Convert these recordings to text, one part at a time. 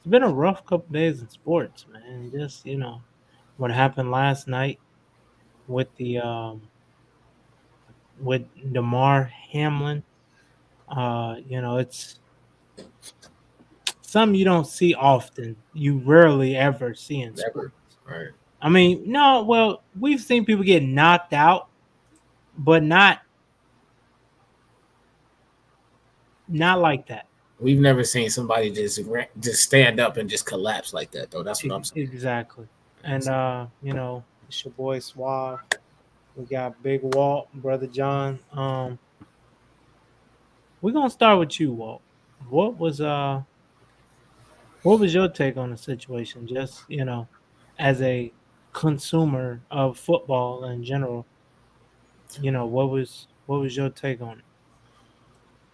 it's been a rough couple days in sports, man. Just what happened last night with the with Damar Hamlin. It's something you don't see often. You rarely ever see in Never. sports. Right. I mean, no, well, we've seen people get knocked out, but not like that. We've never seen somebody just stand up and just collapse like that, though. That's what I'm saying. Exactly. And It's- it's your boy Suave. We got Big Walt, brother John. We're gonna start with you, Walt. What was uh what was your take on the situation? Just, as a consumer of football in general, what was your take on it?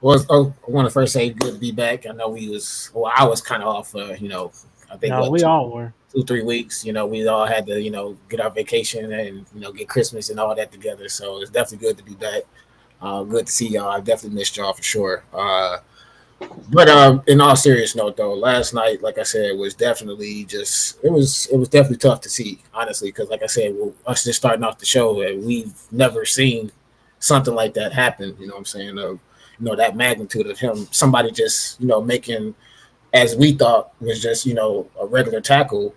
I want to first say good to be back. I know I was kind of off, I think No, what, we all were. 2 3 weeks. We all had to, get our vacation and, get Christmas and all that together. So it's definitely good to be back. Good to see y'all. I definitely missed y'all for sure. But in all serious note, though, last night, like I said, was definitely it was definitely tough to see, honestly, because like I said, us just starting off the show, we've never seen something like that happen. You know what I'm saying? That magnitude of him, somebody just making, as we thought was just a regular tackle,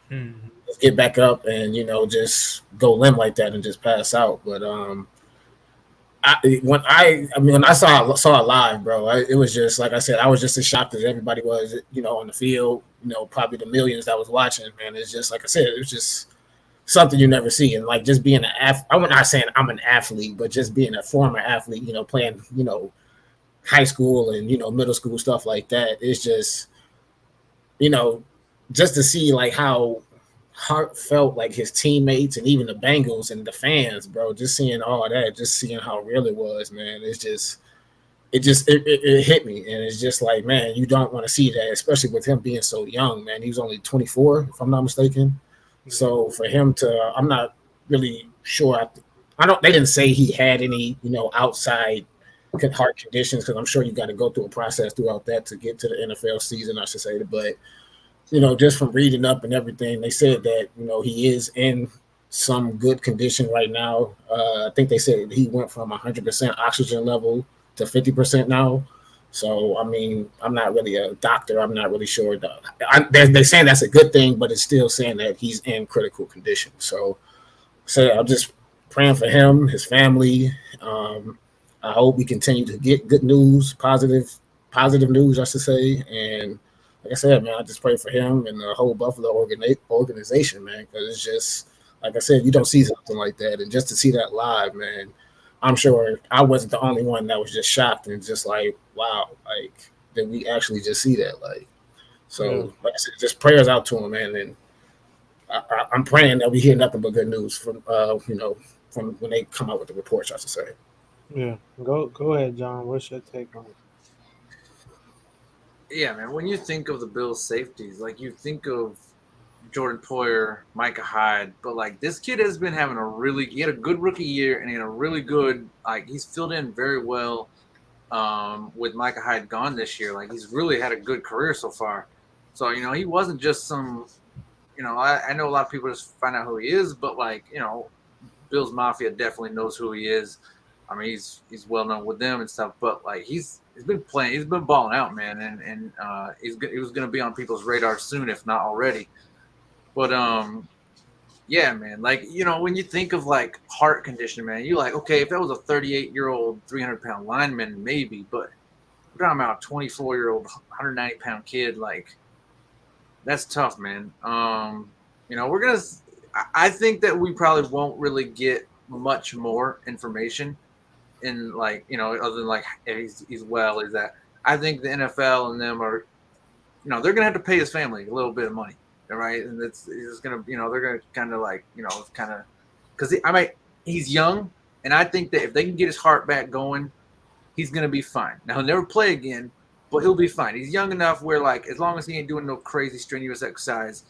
Hmm. just get back up and just go limp like that and just pass out. But when I saw it live, bro, it was just like I said, I was just as shocked as everybody was, on the field. Probably the millions that was watching. Man, it's just like I said, it was just something you never see, and like just being I'm not saying I'm an athlete, but just being a former athlete, playing, high school and middle school stuff like that. It's just you know, just to see like how heartfelt like his teammates and even the Bengals and the fans, bro, just seeing all that, just seeing how real it was, man. It hit me, and it's just like, man, you don't want to see that, especially with him being so young, man. He was only 24, if I'm not mistaken. Yeah. So for him to, I'm not really sure. I don't. They didn't say he had any, outside heart conditions, because I'm sure you got to go through a process throughout that to get to the NFL season, I should say. But just from reading up and everything, they said that he is in some good condition right now. I think they said he went from 100% oxygen level to 50% now. So I mean, I'm not really a doctor. I'm not really sure. They're saying that's a good thing, but it's still saying that he's in critical condition. So I'm just praying for him, his family. Um, I hope we continue to get good news, positive news, I should say. And like I said, man, I just pray for him and the whole Buffalo organization, man, because it's just like I said, you don't see something like that, and just to see that live, man, I'm sure I wasn't the only one that was just shocked and just like, wow, like did we actually just see that? Like, Yeah. so like I said, just prayers out to him, man, and I'm praying that we hear nothing but good news from when they come out with the reports, I should say. Yeah. Go ahead, John. What's your take on it? Yeah, man. When you think of the Bills' safeties, like you think of Jordan Poyer, Micah Hyde, but like this kid has been having he had a good rookie year and he had a really good, like he's filled in very well with Micah Hyde gone this year. Like he's really had a good career so far. So, he wasn't just I know a lot of people just find out who he is, but like, Bills Mafia definitely knows who he is. I mean, he's well known with them and stuff, but like he's been playing, he's been balling out, man, and he was going to be on people's radar soon, if not already. But yeah, man, like when you think of like heart condition, man, you like okay, if that was a 38-year-old, 300-pound lineman, maybe, but we're talking about a 24-year-old, 190-pound kid, like that's tough, man. We're gonna. I think that we probably won't really get much more information in like other than like hey, he's well. Is that I think the NFL and them are they're gonna have to pay his family a little bit of money, all right? And it's gonna they're gonna kind of like kind of because he's young, and I think that if they can get his heart back going, he's gonna be fine. Now he'll never play again, but he'll be fine. He's young enough where like as long as he ain't doing no crazy strenuous exercise,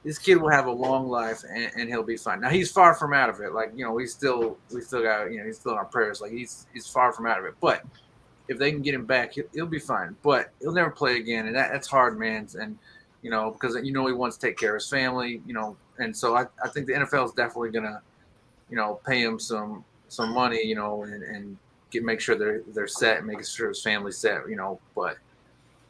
this kid will have a long life and he'll be fine. Now he's far from out of it. Like we still got he's still in our prayers. Like he's far from out of it. But if they can get him back, he'll be fine. But he'll never play again, and that's hard, man. And because he wants to take care of his family, and so I think the NFL is definitely gonna, pay him some money, and make sure they're set, making sure his family's set, but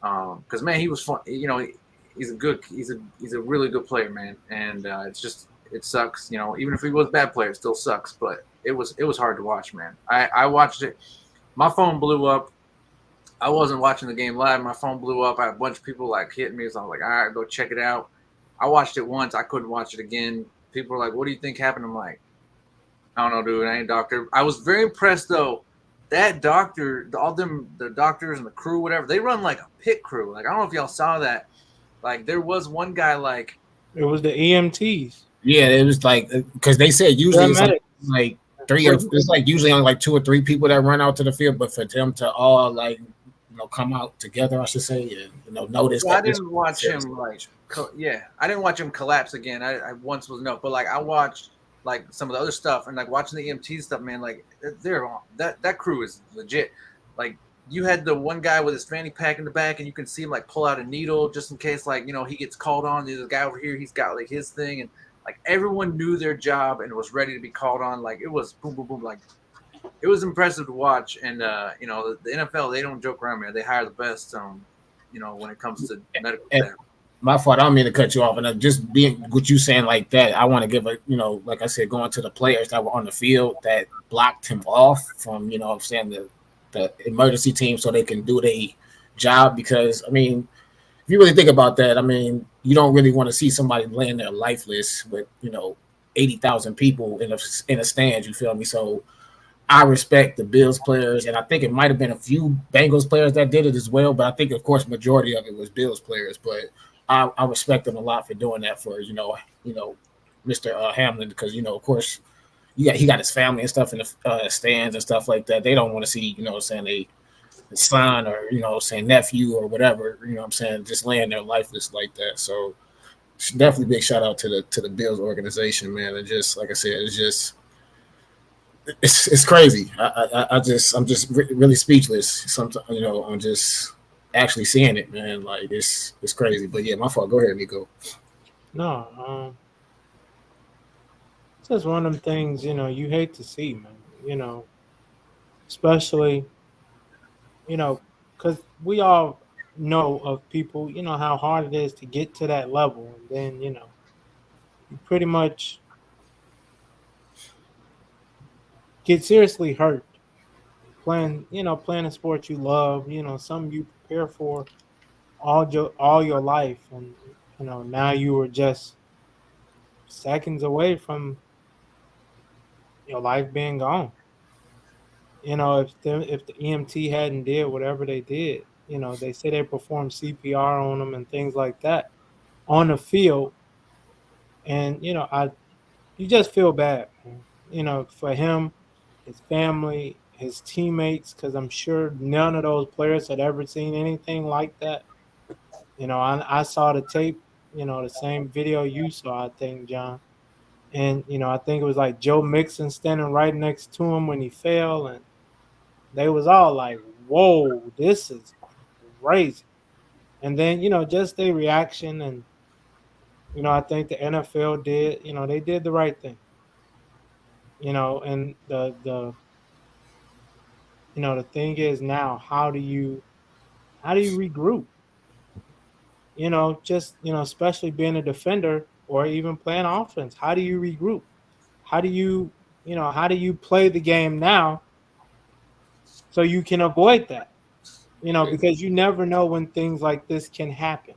because man, he was fun, he's a really good player, man, and it sucks, even if he was a bad player, it still sucks, but it was hard to watch, man. I watched it, my phone blew up. I wasn't watching the game live. My phone blew up. I had a bunch of people like hitting me. So I was like, all right, go check it out. I watched it once. I couldn't watch it again. People were like, what do you think happened? I'm like, I don't know, dude. I ain't a doctor. I was very impressed though. That doctor, the doctors and the crew, whatever, they run like a pit crew. Like, I don't know if y'all saw that. Like, there was one guy like, it was the EMTs. Yeah, it was like because they said usually it's like three or it's like usually only like 2 or 3 people that run out to the field, but for them to all like come out together, I should say, and notice. Well, I didn't watch him like I didn't watch him collapse again. I once was but like I watched like some of the other stuff and like watching the EMT stuff, man. Like that crew is legit. Like you had the one guy with his fanny pack in the back, and you can see him like pull out a needle just in case like he gets called on. There's a guy over here, he's got like his thing, and like everyone knew their job and was ready to be called on. Like it was boom, boom, boom. Like it was impressive to watch. And the NFL, they don't joke around, man. They hire the best. When it comes to medical staff. My fault. I don't mean to cut you off. And just being what you saying like that, I want to give like I said, going to the players that were on the field that blocked him off from, I'm saying the emergency team so they can do their job. Because I mean, if you really think about that, I mean, you don't really want to see somebody laying there lifeless with 80,000 people in a stand. You feel me? So I respect the Bills players, and I think it might have been a few Bengals players that did it as well. But I think, of course, majority of it was Bills players. But I respect them a lot for doing that for Mr. Hamlin, because of course he got his family and stuff in the stands and stuff like that. They don't want to see saying a son or saying nephew or whatever, I'm saying, just laying there lifeless like that. So definitely big shout out to the Bills organization, man. And just like I said, it's crazy. I'm just really speechless sometimes, I'm just actually seeing it, man. Like it's crazy. But yeah, my fault. Go ahead, Nico. No, it's just one of them things, you hate to see, man. Especially because we all know of people, how hard it is to get to that level. And then, you pretty much get seriously hurt playing a sport you love, something you prepare for all your life. And, now you were just seconds away from your life being gone. If the EMT hadn't did whatever they did, they say they performed CPR on them and things like that on the field, and you just feel bad, for him, his family, his teammates, because I'm sure none of those players had ever seen anything like that. I saw the tape, the same video you saw, I think, John, and I think it was like Joe Mixon standing right next to him when he fell, and they was all like, whoa, this is crazy. And then, just their reaction. And, I think the NFL did, they did the right thing. And the thing is now, how do you regroup? Especially being a defender or even playing offense. How do you regroup? How do you play the game now so you can avoid that? Because you never know when things like this can happen.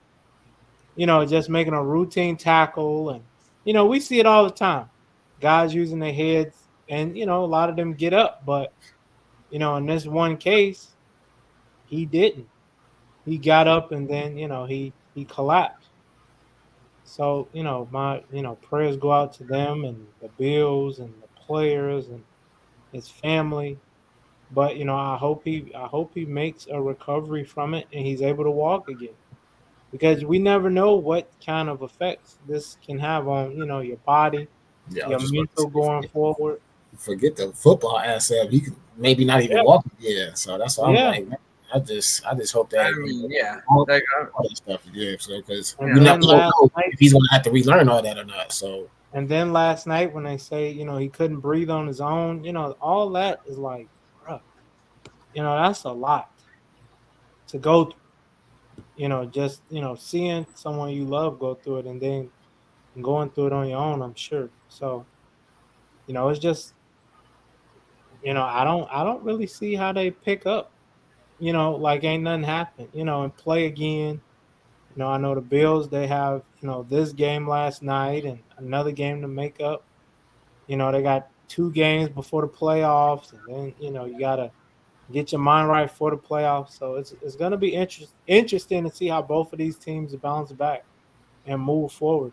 Just making a routine tackle. And, we see it all the time. Guys using their heads, and, a lot of them get up. But, in this one case, he didn't. He got up and then, he collapsed. So, my, prayers go out to them and the Bills and the players and his family. But I hope he makes a recovery from it and he's able to walk again, because we never know what kind of effects this can have on your body, your mental going forward. Forget the football aspect. He could maybe not even walk again. So that's why I'm like, I just hope that I mean, yeah, all, like all that stuff, yeah. So because And you then don't last know night, if he's gonna have to relearn all that or not. So and then last night when they say, he couldn't breathe on his own, all that is like, bruh, that's a lot to go through. Just seeing someone you love go through it and then going through it on your own, I'm sure. So, it's just, I don't really see how they pick up, like ain't nothing happened, and play again. I know the Bills, they have, this game last night and another game to make up. They got 2 games before the playoffs, and then, you gotta get your mind right for the playoffs. So it's gonna be interesting to see how both of these teams bounce back and move forward.